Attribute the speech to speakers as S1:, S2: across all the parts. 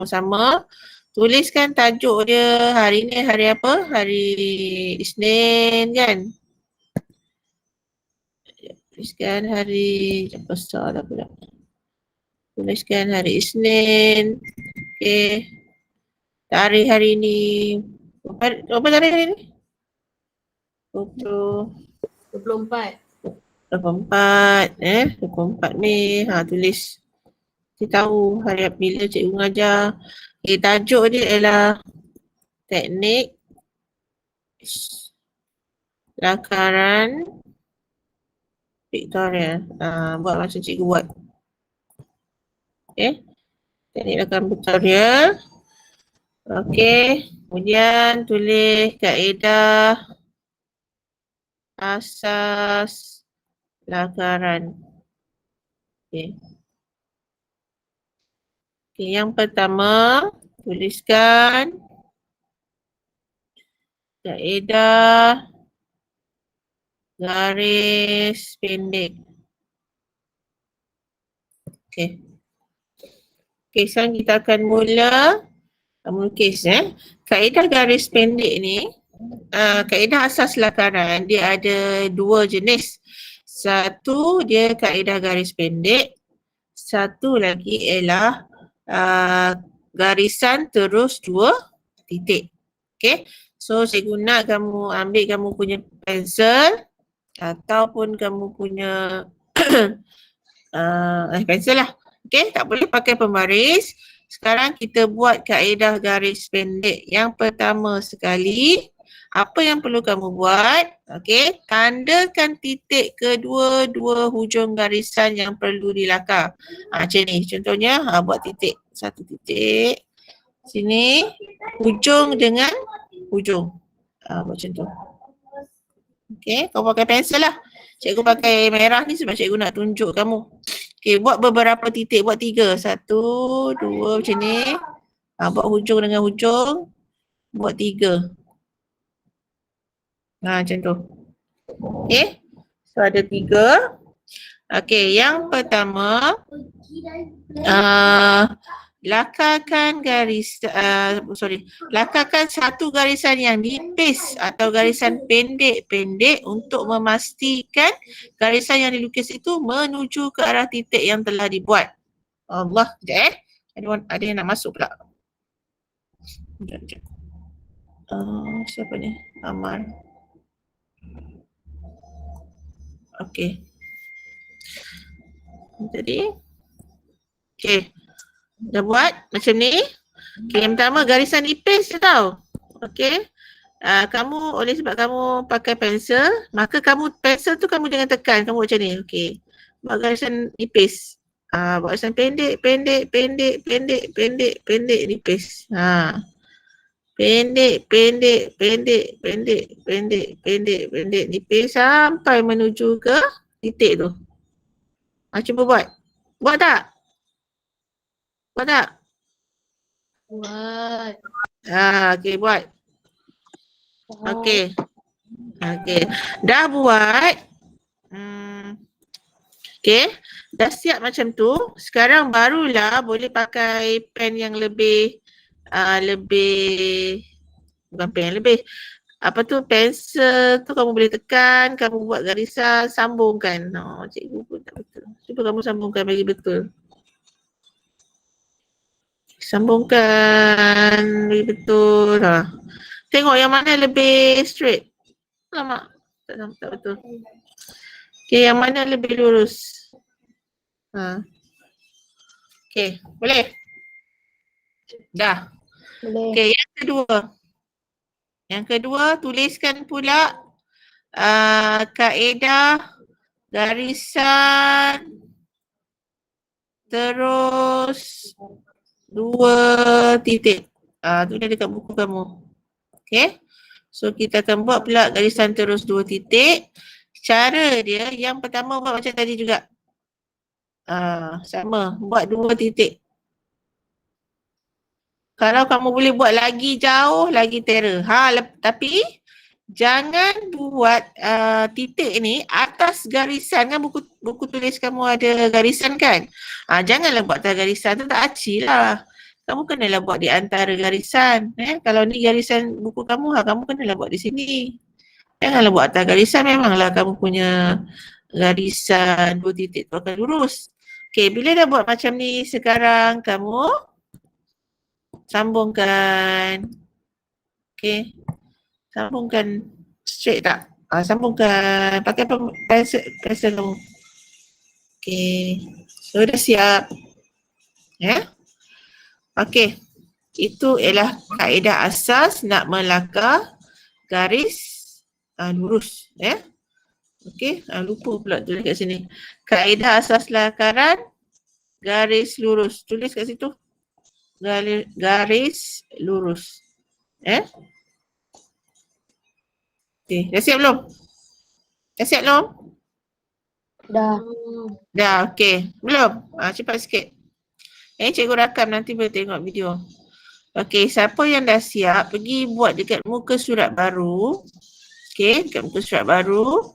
S1: sama-sama. Tuliskan tajuk dia hari ni hari apa? Hari Isnin kan? Tuliskan hari besar dah pula. Tuliskan hari Isnin. Okey. Tarikh hari ni. Apa tarikh hari ni?
S2: 24.
S1: 24 Mei. Tulis. Kita tahu hari bila cikgu mengajar. Tajuk dia ialah teknik lakaran pictorial. Buat macam cikgu buat. Okey. Teknik lakaran pictorial. Okey. Kemudian tulis kaedah asas lakaran. Okey. Okey, yang pertama tuliskan kaedah garis pendek. Okey. Okey, sekarang kita akan mula melukis. Kaedah garis pendek ni, kaedah asas lakaran, dia ada dua jenis. Satu dia kaedah garis pendek, satu lagi ialah garisan terus dua titik. Okay, so cikgu nak kamu ambil kamu punya pensel ataupun kamu punya pensel lah. Okay, tak boleh pakai pembaris. Sekarang kita buat kaedah garis pendek. Yang pertama sekali, apa yang perlu kamu buat? Okay, tandakan titik kedua-dua hujung garisan yang perlu dilakar. Macam ni, contohnya buat titik. Satu titik. Sini, hujung dengan hujung. Macam tu. Okay, kau pakai pensel lah. Cikgu pakai merah ni sebab cikgu nak tunjuk kamu. Okay, buat beberapa titik, buat 3. 1, 2 macam ni. Buat hujung dengan hujung. Buat 3. Macam tu. Okay, so ada 3. Okay, yang pertama. Lakarkan lakarkan satu garisan yang nipis atau garisan pendek-pendek untuk memastikan garisan yang dilukis itu menuju ke arah titik yang telah dibuat. Allah, sekejap ada yang nak masuk pula. Sekejap. Siapa ni? Amal. Okey. Jadi, okey. Dah buat macam ni. Okay, yang pertama garisan nipis je tau. Okay. Kamu oleh sebab kamu pakai pensel, maka pensel tu kamu jangan tekan. Kamu buat macam ni. Okay. Buat garisan nipis. Buat garisan pendek, nipis. Pendek, nipis sampai menuju ke titik tu. Cuba buat. Buat tak? Buat tak?
S2: Buat.
S1: Okey, buat. Okey. Okey. Dah buat. Okey. Dah siap macam tu. Sekarang barulah boleh pakai pen yang lebih bukan pen yang lebih. Apa tu, pensel tu kamu boleh tekan, kamu buat garisan, sambungkan. Cikgu pun tak betul. Cuba kamu sambungkan bagi betul. Sambungkan bagi betul. Tengok yang mana lebih straight. Lama. Tak betul. Okay, yang mana lebih lurus. Okay, boleh? Dah.
S2: Boleh.
S1: Okay, yang kedua. Yang kedua, tuliskan pula kaedah garisan terus dua titik. Tu dia dekat buku kamu. Okay. So kita akan buat pula garisan terus dua titik. Cara dia yang pertama buat macam tadi juga. Sama. Buat dua titik. Kalau kamu boleh buat lagi jauh, lagi terror. Tapi jangan buat titik ni atas garisan. Kan buku tulis kamu ada garisan kan? Janganlah buat atas garisan tu, tak aci lah. kamu kenalah buat di antara garisan. Kalau ni garisan buku kamu, kamu kenalah buat di sini. Janganlah buat atas garisan, memanglah kamu punya garisan 2 titik tu akan lurus. Okey, bila dah buat macam ni, sekarang kamu sambungkan. Okey, sambungkan straight tak? Sambungkan, pakai pensel kamu. Okey, so dah siap. Okey, itu ialah kaedah asas nak melakar garis lurus. Okey, lupa pula tulis kat sini. Kaedah asas lakaran garis lurus. Tulis kat situ. Garis lurus. Okey, dah siap belum? Dah siap belum?
S2: Dah.
S1: Dah, okey. Belum? Cepat sikit. Cikgu rakam, nanti boleh tengok video. Okey, siapa yang dah siap, pergi buat dekat muka surat baru. Okey, dekat muka surat baru.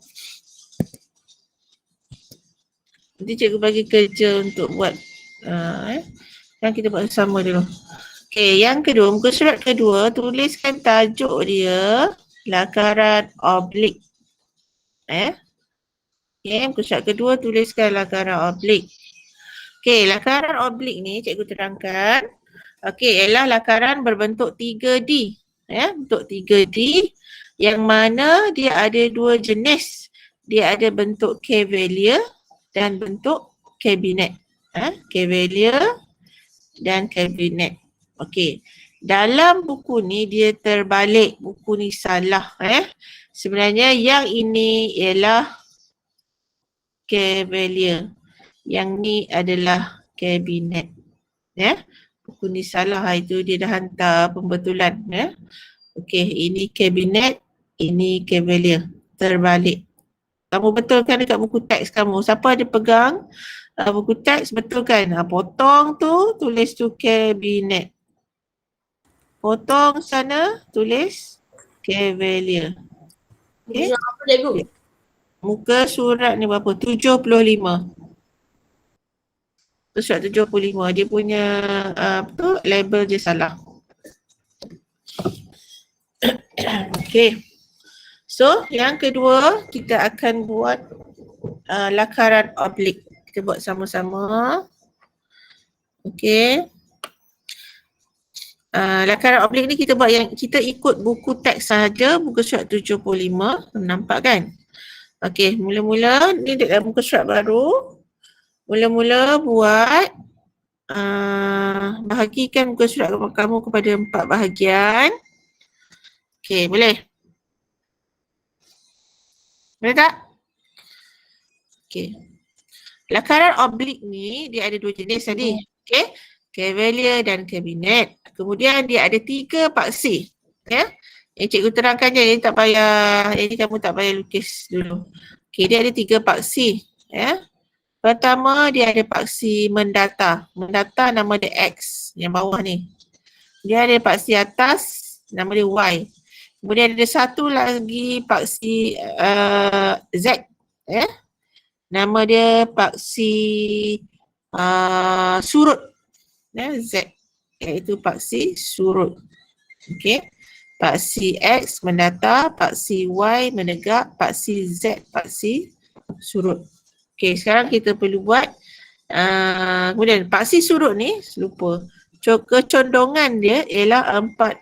S1: Nanti cikgu bagi kerja untuk buat. Yang kita buat bersama dulu. Okey, yang kedua, muka surat kedua, tuliskan tajuk dia lakaran oblik. Okey, muka surat kedua, tuliskan lakaran oblik. Okey, lakaran oblik ni cikgu terangkan. Okey, ialah lakaran berbentuk 3D. Bentuk 3D yang mana dia ada 2 jenis. Dia ada bentuk cavalier dan bentuk kabinet. Cavalier dan kabinet. Okey, dalam buku ni dia terbalik. Buku ni salah. Sebenarnya yang ini ialah cavalier. Yang ni adalah kabinet. Buku ni salah, itu dia dah hantar pembetulan. Okey, ini kabinet, ini cavalier. Terbalik. Kamu betulkan dekat buku teks kamu. Siapa ada pegang buku teks, betulkan. Potong tu, tulis tu kabinet. Potong sana, tulis cavalier.
S2: Okay. Apa cikgu?
S1: Muka surat ni berapa? 75. Surat 75, dia punya label je salah. Okey. So, yang kedua kita akan buat lakaran oblik. Kita buat sama-sama. Okey. Lakaran oblik ni kita buat yang kita ikut buku teks saja, muka surat 75. Nampak kan? Okey, mula-mula ni dekat muka surat baru. Mula-mula buat bahagikan muka surat kamu kepada 4 bahagian. Okey, boleh? Boleh tak? Okey. Lakaran oblik ni dia ada 2 jenis tadi. Okey. Cavalier dan kabinet. Kemudian dia ada 3 paksi. Yang cikgu terangkan je, ini tak payah, ini kamu tak payah lukis dulu. Okey, dia ada 3 paksi. Pertama, dia ada paksi mendata. Mendata nama dia X, yang bawah ni. Dia ada paksi atas, nama dia Y. Kemudian ada satu lagi paksi Z. Nama dia paksi surut. Z, iaitu paksi surut. Okey. Paksi X mendata, paksi Y menegak, paksi Z paksi surut. Okey, sekarang kita perlu buat kemudian paksi surut ni lupa. Kecondongan dia ialah 45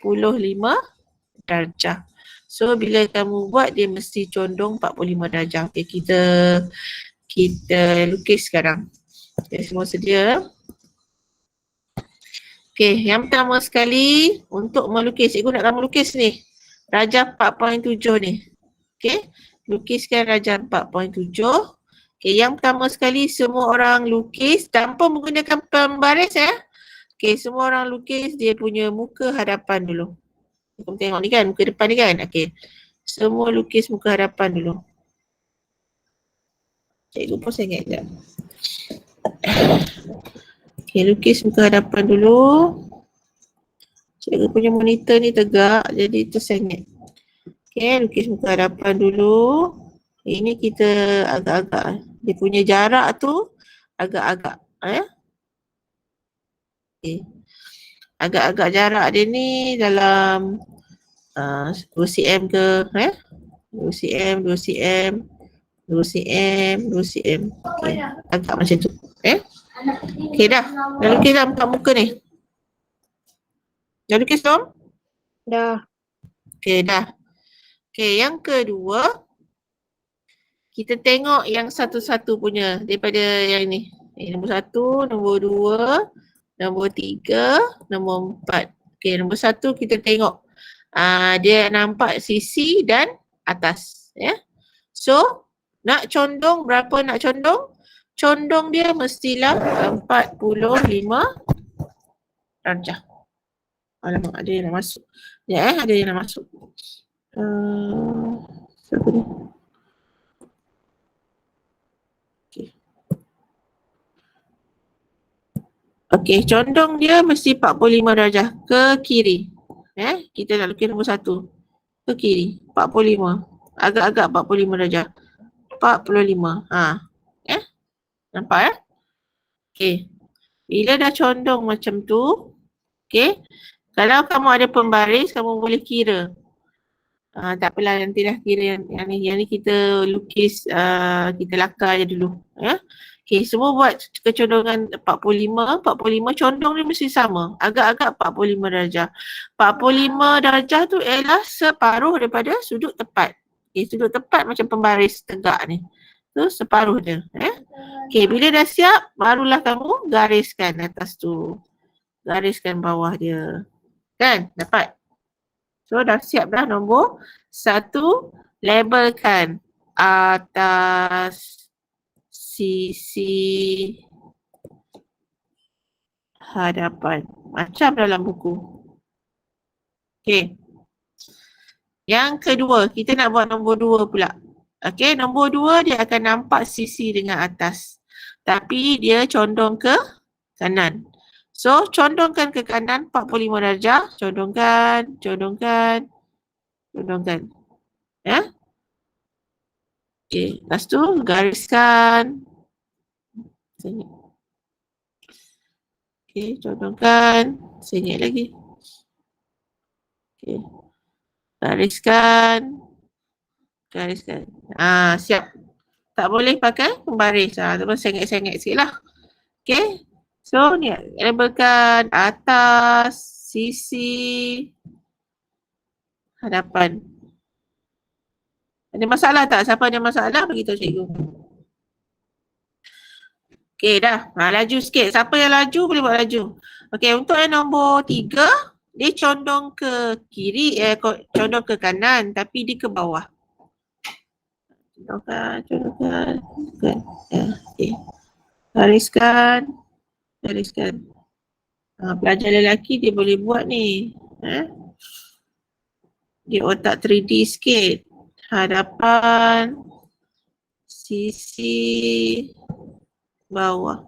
S1: darjah. So bila kamu buat dia mesti condong 45 darjah. Okey, kita lukis sekarang. Okey, semua sedia. Okey, yang pertama sekali untuk melukis, cikgu nak kamu lukis ni. Darjah 4.7 ni. Okey, lukiskan darjah 4.7. Okey, yang pertama sekali semua orang lukis tanpa menggunakan pembaris Okey, semua orang lukis dia punya muka hadapan dulu. Kamu tengok ni kan, muka depan ni kan. Okey, semua lukis muka hadapan dulu. Cikgu pun saya ingat sekejap. Okey, lukis muka hadapan dulu. Cikgu punya monitor ni tegak jadi tersengit. Okey, lukis muka hadapan dulu. Ini kita agak-agak. Dia punya jarak tu agak-agak. Okey. agak-agak jarak dia ni dalam 2 cm ke, 2 cm, 2 cm, 2 cm, 2 cm. Okey, agak macam tu. Okey dah. Dah lukis dah muka ni. Dah lukis belum?
S2: Dah.
S1: Okey dah. Okey, yang kedua kita tengok yang satu-satu punya daripada yang ni. Nombor 1, nombor 2, nombor 3, nombor 4. Okey, nombor 1 kita tengok dia nampak sisi dan atas, ya. So, nak condong berapa nak condong? Condong dia mestilah 45 darjah. Alamak, ada yang nak masuk. Ya, ada yang nak masuk. Siapa ni? Okey, condong dia mesti 45 darjah ke kiri. Kita nak lukis nombor 1. Ke kiri, 45. Agak-agak 45 darjah. 45. Nampak ya? Okey. Bila dah condong macam tu, okey. Kalau kamu ada pembaris, kamu boleh kira. Tak apalah, nantilah kira yang ni kita lukis, kita lakar je dulu. Okey, semua buat kecondongan 45 condong dia mesti sama. Agak-agak 45 darjah. 45 darjah tu ialah separuh daripada sudut tepat. Okey, sudut tepat macam pembaris tegak ni. Tu separuh dia. Okey, bila dah siap, barulah kamu gariskan atas tu. Gariskan bawah dia. Kan? Dapat? So dah siap dah nombor 1. Labelkan atas sisi hadapan. Macam dalam buku. Okey. Yang kedua, kita nak buat nombor 2 pula. Okey, nombor 2 dia akan nampak sisi dengan atas. Tapi dia condong ke kanan. So, condongkan ke kanan 45 darjah. Condongkan. Ya. Okey, lepas tu gariskan. Okey, condongkan. Sengit lagi. Okey. Gariskan. Siap. Tak boleh pakai pembaris. Tapi sengit-sengit sikit lah. Okey. So, ni labelkan atas sisi hadapan. Ada masalah tak? Siapa ada masalah, beritahu cikgu. Okey dah. Laju sikit. Siapa yang laju boleh buat laju. Okey, untuk yang nombor 3, dia condong ke kiri, condong ke kanan tapi dia ke bawah. Condongkan. Okey. Gariskan. Pelajar lelaki dia boleh buat ni. Dia otak 3D sikit. Hadapan, sisi bawah.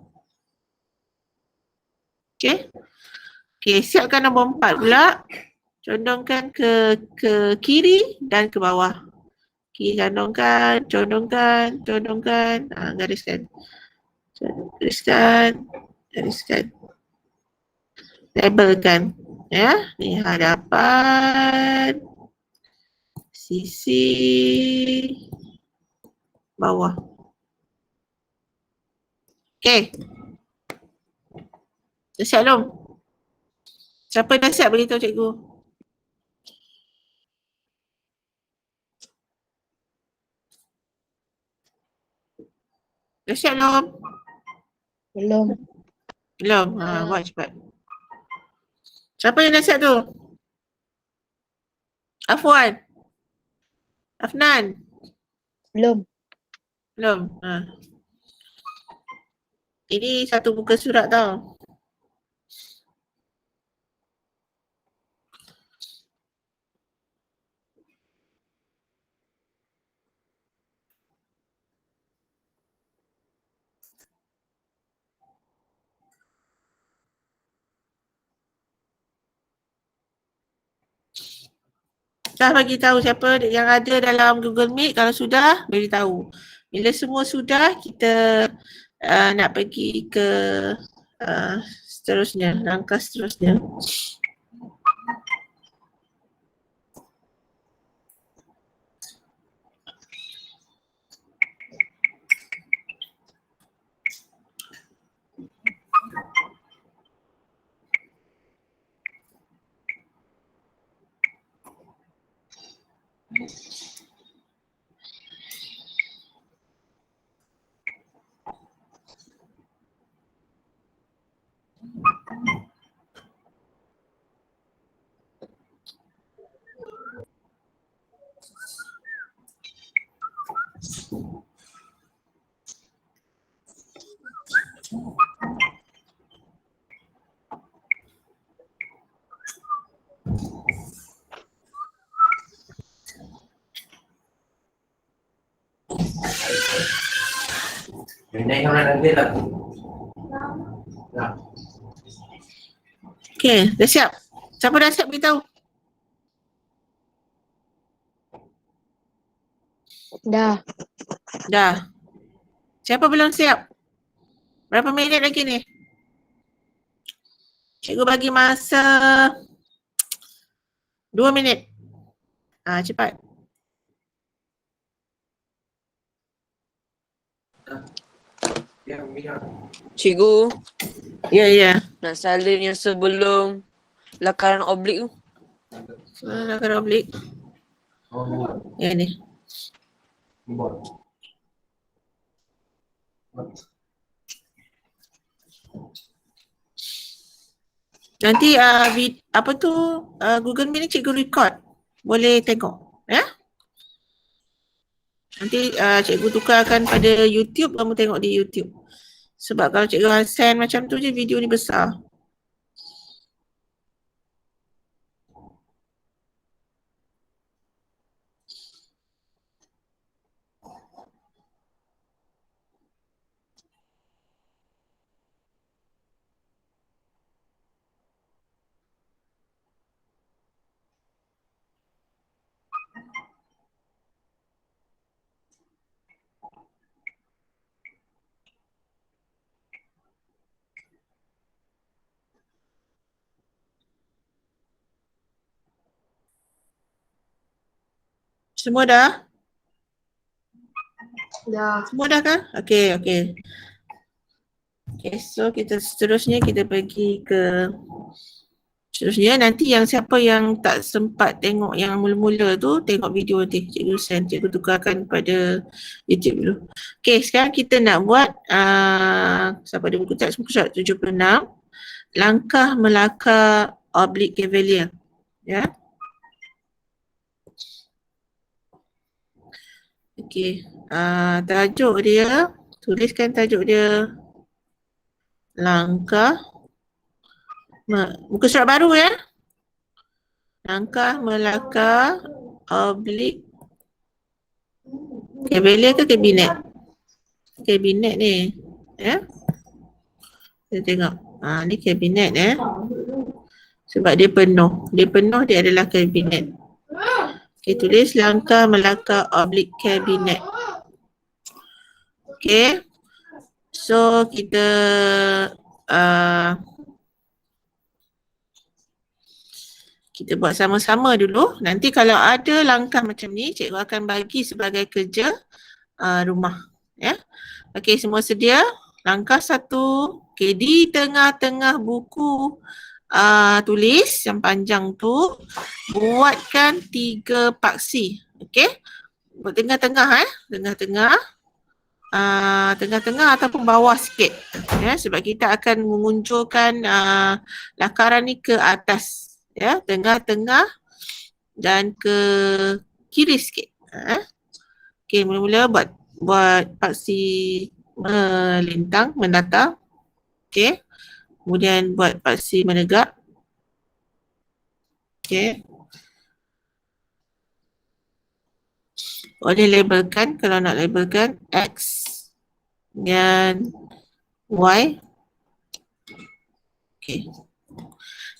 S1: Okey. Okey, siapkan nombor 4 pula. Condongkan ke kiri dan ke bawah. Kiri condongkan. Gariskan. Labelkan. Ya, ni hadapan, sisi bawah. Okey. Dah siap belum? Siapa dah siap beritahu cikgu? Dah siap belum? Belum. Buat cepat. Siapa yang dah siap tu? Afwan? Afnan?
S2: Belum.
S1: Ini satu muka surat tau. Dah bagi tahu siapa yang ada dalam Google Meet. Kalau sudah, beritahu. Bila semua sudah, kita nak pergi ke seterusnya, langkah seterusnya. Okey, dah siap? Siapa dah siap beritahu?
S2: Dah.
S1: Dah. Siapa belum siap? Berapa minit lagi ni? Cikgu bagi masa 2 minit. Cepat.
S3: Cikgu,
S1: Ya.
S3: nak salin yang sebelum lakaran oblik tu.
S1: Lakaran oblik. Ya ni. Nanti apa tu Google Meet ni cikgu record. Boleh tengok. Ya? Nanti cikgu tukarkan pada YouTube, kamu tengok di YouTube. Sebab kalau cikgu send macam tu je video ni besar. Semua dah?
S2: Dah.
S1: Semua dah kan? Okey. Okay, so seterusnya kita pergi ke seterusnya. Nanti yang siapa yang tak sempat tengok yang mula-mula tu, tengok video nanti cikgu send, cikgu tukarkan pada YouTube dulu. Okay, sekarang kita nak buat siapa ada buku teks, muka surat 76, langkah melakar oblik cavalier. Ya. Okay, tajuk dia, tuliskan tajuk dia, langkah muka surat baru ya. Langkah melakar oblik cavalier ke kabinet? Kabinet ni. Ya. Kita tengok. Ni kabinet ya. Sebab dia penuh. Dia adalah kabinet. Okay, tulis langkah melakar oblik kabinet. Okay. So kita kita buat sama-sama dulu. Nanti kalau ada langkah macam ni, cikgu akan bagi sebagai kerja rumah. Ya. Okey, semua sedia? Langkah 1. Okey, di tengah-tengah buku tulis yang panjang tu, buatkan 3 paksi. Okey? Buat tengah-tengah tengah-tengah. Tengah-tengah ataupun bawah sikit. Ya, sebab kita akan mengunjurkan lakaran ni ke atas. Ya, tengah-tengah dan ke kiri sikit. Okey, mula-mula buat paksi melintang, mendatar. Okey. Kemudian buat paksi menegak. Okey. Boleh labelkan kalau nak labelkan X dan Y. Okey.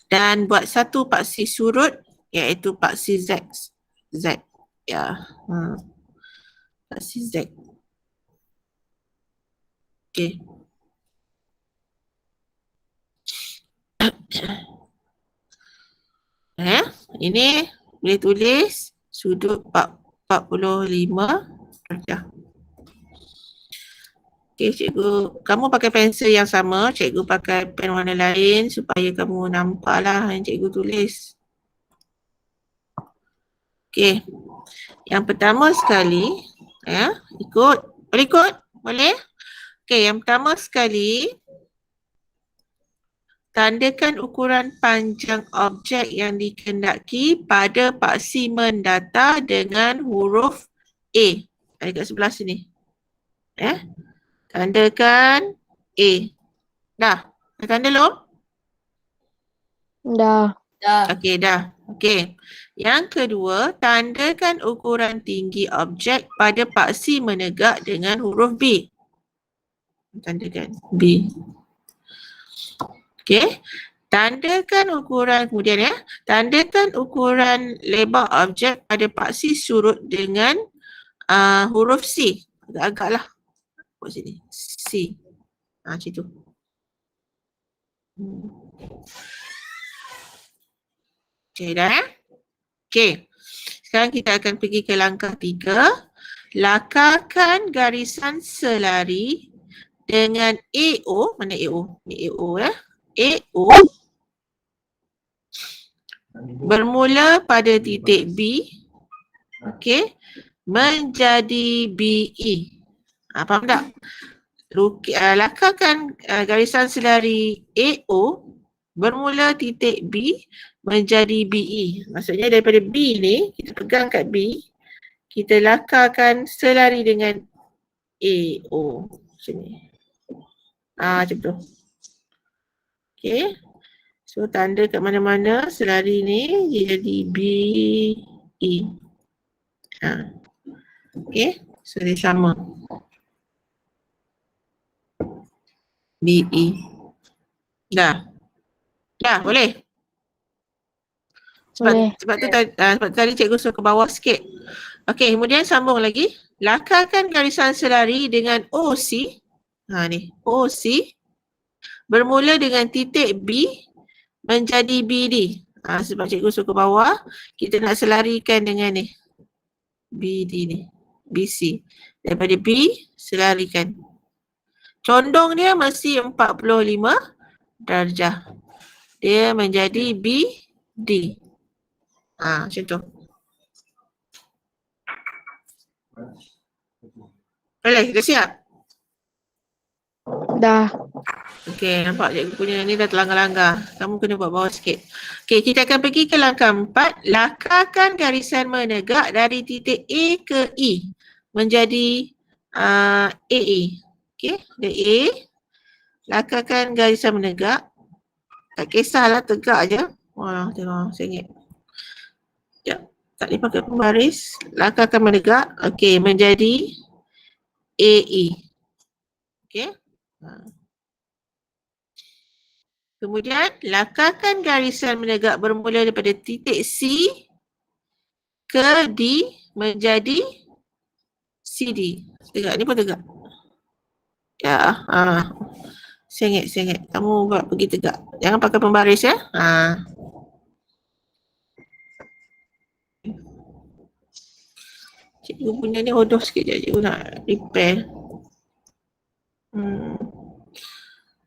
S1: Dan buat satu paksi surut iaitu paksi Z. Z. Ya. Paksi Z. Okey. Ini boleh tulis sudut 45 darjah. Okey, cikgu, kamu pakai pensel yang sama, cikgu pakai pen warna lain supaya kamu nampaklah yang cikgu tulis. Okey. Yang pertama sekali, ikut. Boleh ikut? Boleh? Okey, yang pertama sekali, tandakan ukuran panjang objek yang dikehendaki pada paksi mendata dengan huruf A. Ada kat sebelah sini. Tandakan A. Dah? Dah tanda belum?
S2: Dah.
S1: Okey, dah. Okey. Yang kedua, tandakan ukuran tinggi objek pada paksi menegak dengan huruf B. Tandakan B. Okey. Tandakan ukuran, kemudian tandakan ukuran lebar objek pada paksi surut dengan huruf C. Agak-agak lah. Buat sini. C. Macam tu. Okey, dah Okey. Sekarang kita akan pergi ke langkah 3. Lakarkan garisan selari dengan AO. Mana AO? Ni AO AO bermula pada titik B. Okey. Menjadi BE. Faham tak? Lakarkan garisan selari AO bermula titik B menjadi BE. Maksudnya daripada B ni, kita pegang kat B, kita lakarkan selari dengan AO. Macam ni. Macam tu. Okay. So tanda kat mana-mana selari ni dia jadi BE. Okay. So dia sama. BE. Dah? Dah, boleh?
S2: Boleh.
S1: Sebab tu tadi cikgu suruh ke bawah sikit. Okey, kemudian sambung lagi. Lakarkan garisan selari dengan OC. Ni, OC bermula dengan titik B menjadi BD. Sebab cikgu suruh ke bawah, kita nak selarikan dengan ni. BD ni. BC. Daripada B, selarikan. Condong dia mesti 45 darjah. Dia menjadi BD. Macam tu. Boleh, dah siap?
S2: Dah.
S1: Okey, nampak cikgu punya ni dah terlanggar-langgar. Kamu kena buat bawah sikit. Okey, kita akan pergi ke langkah 4. Lakarkan garisan menegak dari titik A ke E menjadi AA. Okey, ada A. Lakarkan garisan menegak. Tak kisahlah, tegak je. Wah, tengok, sengit. Sekejap, tak boleh pakai pembaris. Lakarkan menegak. Okey, menjadi AE. Okey. Kemudian, lakarkan garisan menegak bermula daripada titik C ke D menjadi CD. Tegak, ni pun tegak. Ya, sengit. Kamu buat pergi tegak. Jangan pakai pembaris ya. Cikgu punya ni hodoh sikit je. Cikgu nak repair.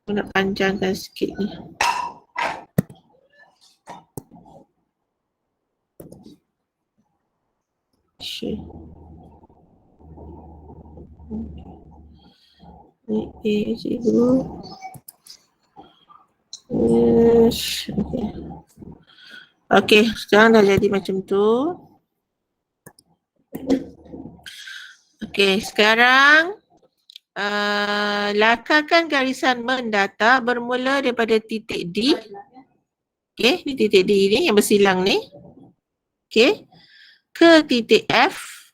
S1: Aku nak panjangkan sikit ni. Share. Ni A cikgu. Okey, sekarang dah jadi macam tu. Okey, sekarang lakarkan garisan mendata bermula daripada titik D. Okey, ni titik D ni yang bersilang ni. Okey, ke titik F.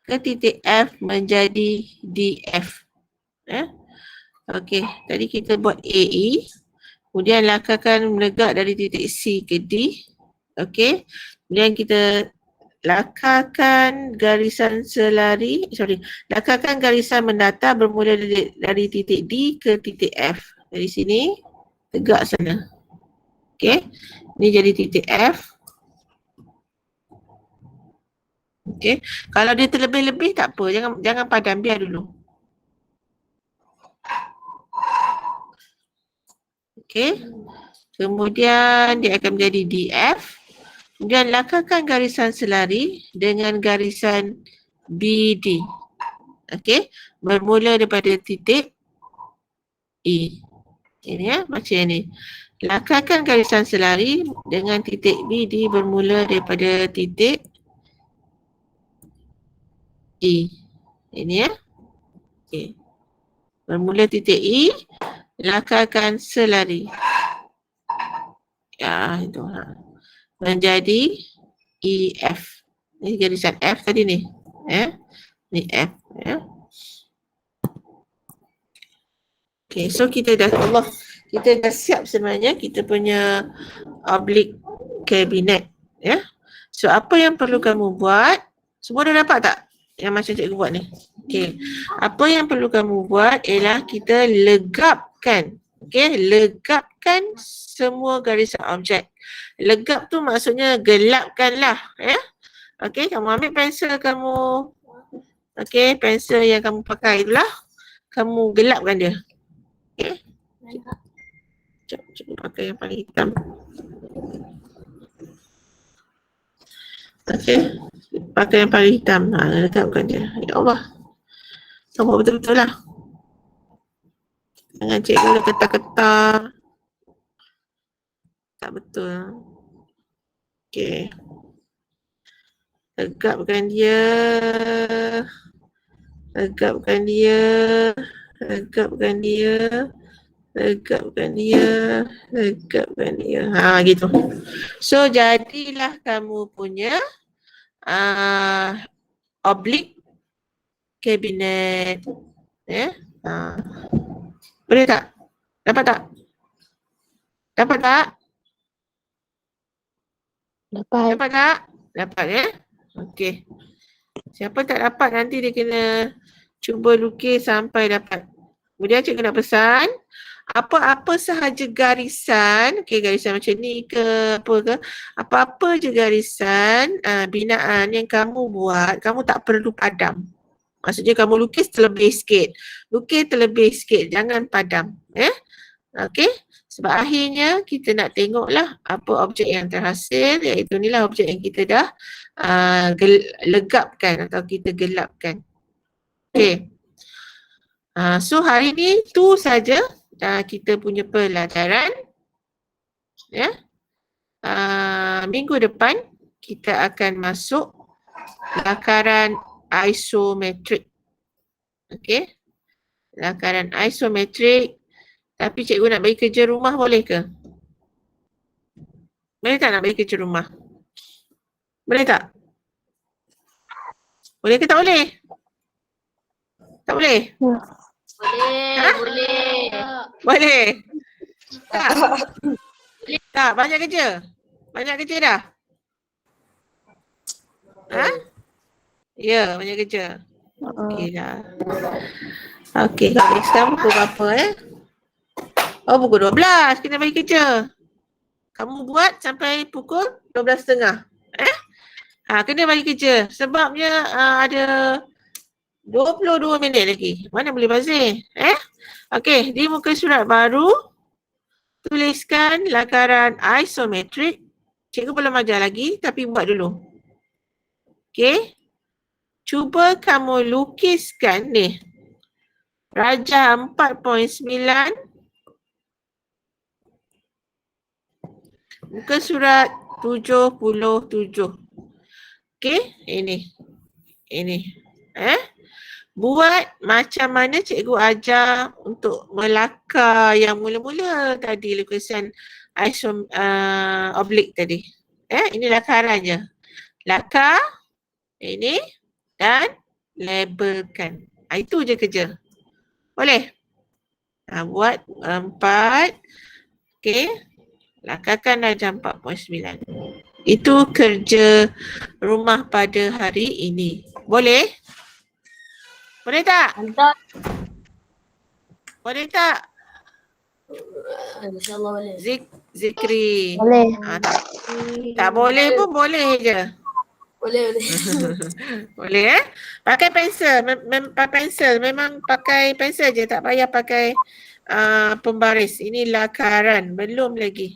S1: Ke titik F menjadi DF. Okey, tadi kita buat AE. Kemudian lakarkan menegak dari titik C ke D. Okey, kemudian kita lakarkan garisan lakarkan garisan mendatar bermula dari titik D ke titik F. Dari sini, tegak sana. Okey, ni jadi titik F. Okey, kalau dia terlebih-lebih tak apa, jangan padam, biar dulu. Okey, kemudian dia akan menjadi DF. Kemudian lakarkan garisan selari dengan garisan BD. Okey, bermula daripada titik E. Ini ya, macam ni. Lakarkan garisan selari dengan titik BD bermula daripada titik E. Ini ya. Okey. Bermula titik E, lakarkan selari. Ya, itu. Menjadi EF. Ini garisan F tadi ni. Ni F. Ya. Okay, so kita dah siap sebenarnya kita punya oblique cabinet. Ya. So apa yang perlu kamu buat? Semua dah dapat tak? Yang macam cikgu buat ni. Okay. Apa yang perlu kamu buat ialah kita legapkan. Okay, legapkan semua garisan objek. Legap tu maksudnya gelapkan lah. Ya. Okay, kamu ambil pensel kamu. Okay, pensel yang kamu pakai itulah. Kamu gelapkan dia. Okay. Cikgu pakai yang paling hitam. Okay. Pakai yang paling hitam. Legapkan dia. Ya Allah. Kamu betul-betul lah. Jangan cikgu dah ketar-ketar. Tak betul. Okay. Legapkan dia. Legapkan dia. Legapkan dia. Legapkan dia. Legapkan dia. Ha, gitu. So, jadilah kamu punya oblique cabinet. Ya. Boleh tak? Dapat tak? Dapat tak?
S2: Dapat.
S1: Dapat tak? Dapat ya? Okey. Siapa tak dapat nanti dia kena cuba lukis sampai dapat. Kemudian cikgu nak pesan, apa-apa sahaja garisan, okey garisan macam ni ke apa ke, apa-apa je garisan binaan yang kamu buat, kamu tak perlu padam. Maksudnya kamu lukis terlebih sikit. Lukis terlebih sikit, jangan padam. Okey. Sebab akhirnya kita nak tengoklah apa objek yang terhasil, iaitu inilah objek yang kita dah legapkan atau kita gelapkan. Okey. So hari ni tu saja kita punya pelajaran. Ya. Minggu depan kita akan masuk lakaran isometrik. Okey. Lakaran isometrik. Tapi cikgu nak bagi kerja rumah boleh ke? Boleh tak nak bagi kerja rumah? Boleh tak? Boleh ke tak boleh? Tak boleh?
S4: Boleh, boleh.
S1: Boleh? Tak? Tak, banyak kerja? Banyak kerja dah? Ya, banyak kerja. Okey dah. Okey, kalau sekarang pukul berapa Oh, pukul 12 kena bagi kerja. Kamu buat sampai pukul 12.30. Kena bagi kerja. Sebabnya ada 22 minit lagi. Mana boleh bazir? Okey, di muka surat baru tuliskan lakaran isometrik. Cikgu belum ajar lagi tapi buat dulu. Okey. Cuba kamu lukiskan ni. Rajah 4.9. Muka surat 77. Okey, ini. Buat macam mana cikgu ajar untuk melakar yang mula-mula tadi lukisan oblik tadi. Ini lakarannya. Lakar ini dan labelkan. Itu je kerja. Boleh? Buat 4. Okey. Lakarkan darjah 4.9. Itu kerja rumah pada hari ini. Boleh? Boleh tak?
S4: Mantap.
S1: Boleh tak?
S4: InsyaAllah boleh.
S1: Zikri.
S2: Boleh.
S1: Tak boleh pun boleh je.
S4: Boleh.
S1: Boleh Pakai pensel. Pakai pensel. Memang pakai pensel je. Tak payah pakai pembaris. Ini lakaran. Belum lagi.